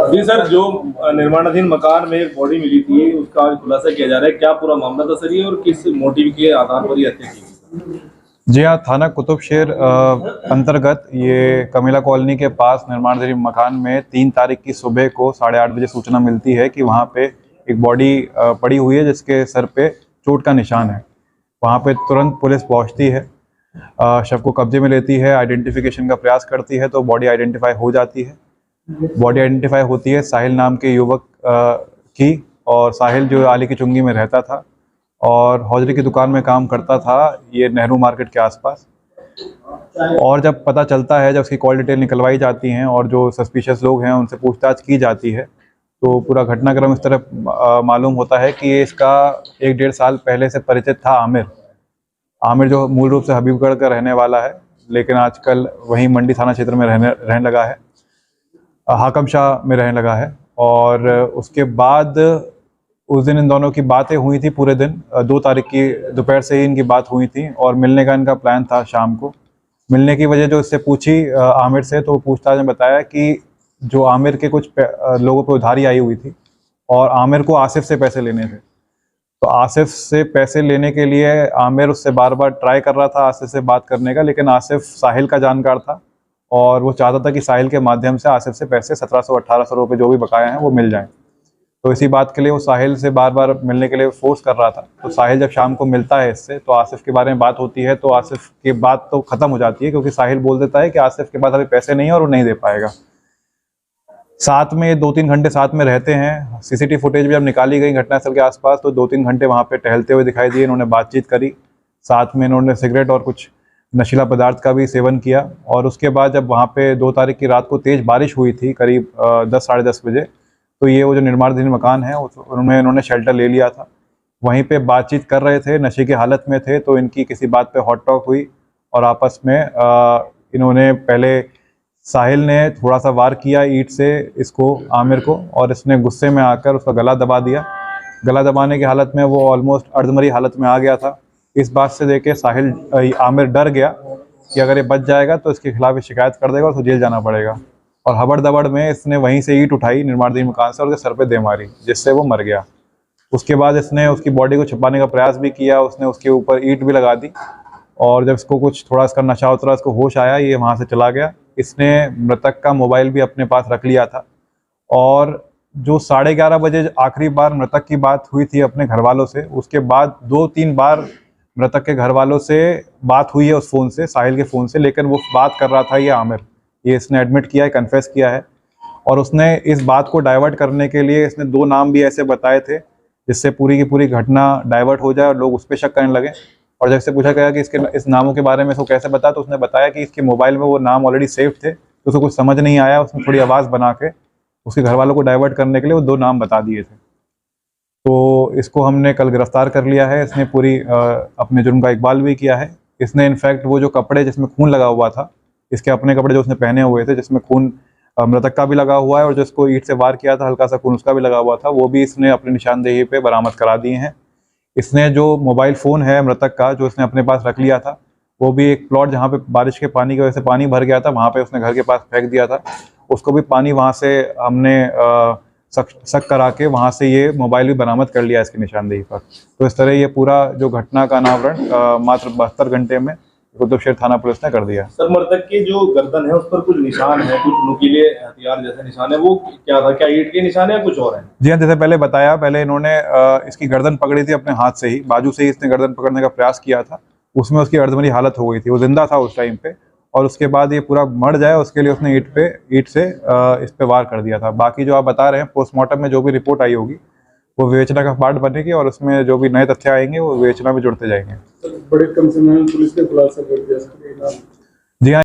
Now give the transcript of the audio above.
जी sir, जो निर्माणाधीन मकान में एक बॉडी मिली थी उसका आज खुलासा किया जा रहा है, क्या पूरा मामला था सर ये, और किस मोटिव के आधार पर ये हत्या की गई? जी हाँ, थाना कुतुबशेर अंतर्गत ये कमिला कॉलोनी के पास निर्माणाधीन मकान में 3 तारीख की सुबह को 8:30 बजे सूचना मिलती है कि वहाँ पे एक बॉडी पड़ी हुई है जिसके सर पे चोट का निशान है। वहाँ पे तुरंत पुलिस पहुँचती है, शव को कब्जे में लेती है, आइडेंटिफिकेशन का प्रयास करती है तो बॉडी आइडेंटिफाई हो जाती है। बॉडी आइडेंटिफाई होती है साहिल नाम के युवक की, और साहिल जो आली की चुंगी में रहता था और हौजरी की दुकान में काम करता था, ये नेहरू मार्केट के आसपास। और जब पता चलता है, जब उसकी कॉल डिटेल निकलवाई जाती हैं और जो सस्पिशियस लोग हैं उनसे पूछताछ की जाती है, तो पूरा घटनाक्रम इस तरह मालूम होता है कि ये इसका 1-1.5 साल पहले से परिचित था आमिर जो मूल रूप से हबीबगढ़ का रहने वाला है, लेकिन आजकल वहीं मंडी थाना क्षेत्र में रहने लगा है, हाकम शाह में रहने लगा है। और उसके बाद उस दिन इन दोनों की बातें हुई थी पूरे दिन, 2 तारीख की दोपहर से ही इनकी बात हुई थी और मिलने का इनका प्लान था शाम को। मिलने की वजह जो इससे पूछी आमिर से, तो पूछताछ में बताया कि जो आमिर के कुछ लोगों पे उधारी आई हुई थी और आमिर को आसिफ से पैसे लेने थे। तो आसिफ से पैसे लेने के लिए आमिर उससे बार बार ट्राई कर रहा था आसिफ से बात करने का, लेकिन आसिफ साहिल का जानकार था और वो चाहता था कि साहिल के माध्यम से आसिफ से पैसे 1700-1800 रुपये जो भी बकाया हैं वो मिल जाएं। तो इसी बात के लिए वो साहिल से बार बार मिलने के लिए फोर्स कर रहा था। तो साहिल जब शाम को मिलता है इससे, तो आसिफ के बारे में बात होती है, तो आसिफ की बात तो ख़त्म हो जाती है क्योंकि साहिल बोल देता है कि आसिफ के पास अभी पैसे नहीं है और वो नहीं दे पाएगा। साथ में 2-3 घंटे साथ में रहते हैं। सीसीटीवी फुटेज भी जब निकाली गई घटनास्थल के आसपास, तो 2-3 घंटे वहाँ पे टहलते हुए दिखाई दिए। इन्होंने बातचीत करी, साथ में इन्होंने सिगरेट और कुछ नशीला पदार्थ का भी सेवन किया। और उसके बाद जब वहाँ पे 2 तारीख की रात को तेज़ बारिश हुई थी करीब 10-10:30 बजे, तो ये वो जो निर्माणाधीन मकान है इन्होंने शेल्टर ले लिया था। वहीं पे बातचीत कर रहे थे, नशे की हालत में थे, तो इनकी किसी बात पे हॉट टॉक हुई और आपस में इन्होंने पहले साहिल ने थोड़ा सा वार किया ईंट से इसको, आमिर को, और इसने गुस्से में आकर उसका गला दबा दिया। गला दबाने की हालत में वो ऑलमोस्ट अर्धमरी हालत में आ गया था। इस बात से देख के आमिर डर गया कि अगर ये बच जाएगा तो इसके खिलाफ ये शिकायत कर देगा और उसको जेल जाना पड़ेगा। और हबड़ दबड़ में इसने वहीं से ईंट उठाई निर्माणाधीन मकान से और उसके सर पे दे मारी, जिससे वो मर गया। उसके बाद इसने उसकी बॉडी को छिपाने का प्रयास भी किया, उसने उसके ऊपर ईंट भी लगा दी, और जब इसको कुछ थोड़ा इसका नशा उतरा, इसको होश आया, ये वहाँ से चला गया। इसने मृतक का मोबाइल भी अपने पास रख लिया था। और जो 11:30 बजे आखिरी बार मृतक की बात हुई थी अपने घर वालों से, उसके बाद 2-3 बार मृतक के घर वालों से बात हुई है उस फ़ोन से, साहिल के फ़ोन से, लेकिन वो बात कर रहा था ये आमिर। ये इसने एडमिट किया है, कन्फेस किया है। और उसने इस बात को डाइवर्ट करने के लिए इसने 2 नाम भी ऐसे बताए थे जिससे पूरी की पूरी घटना डाइवर्ट हो जाए और लोग उस पर शक करने लगे। और जब इससे पूछा गया कि इस नामों के बारे में इसको कैसे पता, तो उसने बताया कि इसके मोबाइल में वो नाम ऑलरेडी सेव थे, तो उसको कुछ समझ नहीं आया, उसने थोड़ी आवाज़ बना के उसके घर वालों को डाइवर्ट करने के लिए वो 2 नाम बता दिए थे। तो इसको हमने कल गिरफ्तार कर लिया है। इसने पूरी अपने जुर्म का इकबाल भी किया है। इसने इनफैक्ट वो जो कपड़े जिसमें खून लगा हुआ था, इसके अपने कपड़े जो उसने पहने हुए थे जिसमें खून मृतक का भी लगा हुआ है और जिसको ईंट से वार किया था हल्का सा खून उसका भी लगा हुआ था, वो भी इसने अपनी निशानदेही पे बरामद करा दिए हैं। इसने जो मोबाइल फ़ोन है मृतक का जो इसने अपने पास रख लिया था, वो भी एक प्लॉट जहाँ पे बारिश के पानी की वजह से पानी भर गया था, वहाँ पे उसने घर के पास फेंक दिया था। उसको भी पानी वहाँ से हमने शक करा के वहाँ से ये मोबाइल भी बरामद कर लिया इसकी निशानदेही पर। तो इस तरह ये पूरा जो घटना का अनावरण मात्र 72 घंटे में कुतुबशेर थाना पुलिस ने कर दिया। सर, मृतक की जो गर्दन है उस पर कुछ निशान है, कुछ नुकीले हथियार जैसे निशान है, वो क्या था? क्या ईंट के निशान है या कुछ और है? जी हाँ, जैसे पहले बताया, पहले इन्होंने इसकी गर्दन पकड़ी थी अपने हाथ से ही, बाजू से ही इसने गर्दन पकड़ने का प्रयास किया था। उसमें उसकी अर्धमरी हालत हो गई थी, वो जिंदा था उस टाइम पे, और उसके बाद ये पूरा मर जाए उसके लिए उसने ईंट से इस पे वार कर दिया था। बाकी जो आप बता रहे हैं, पोस्टमार्टम में जो भी रिपोर्ट आई होगी वो विवेचना का पार्ट बनेगी और उसमें जो भी नए तथ्य आएंगे वो विवेचना में जुड़ते जाएंगे। बड़े कम समय में पुलिस ने खुलासा कर दिया।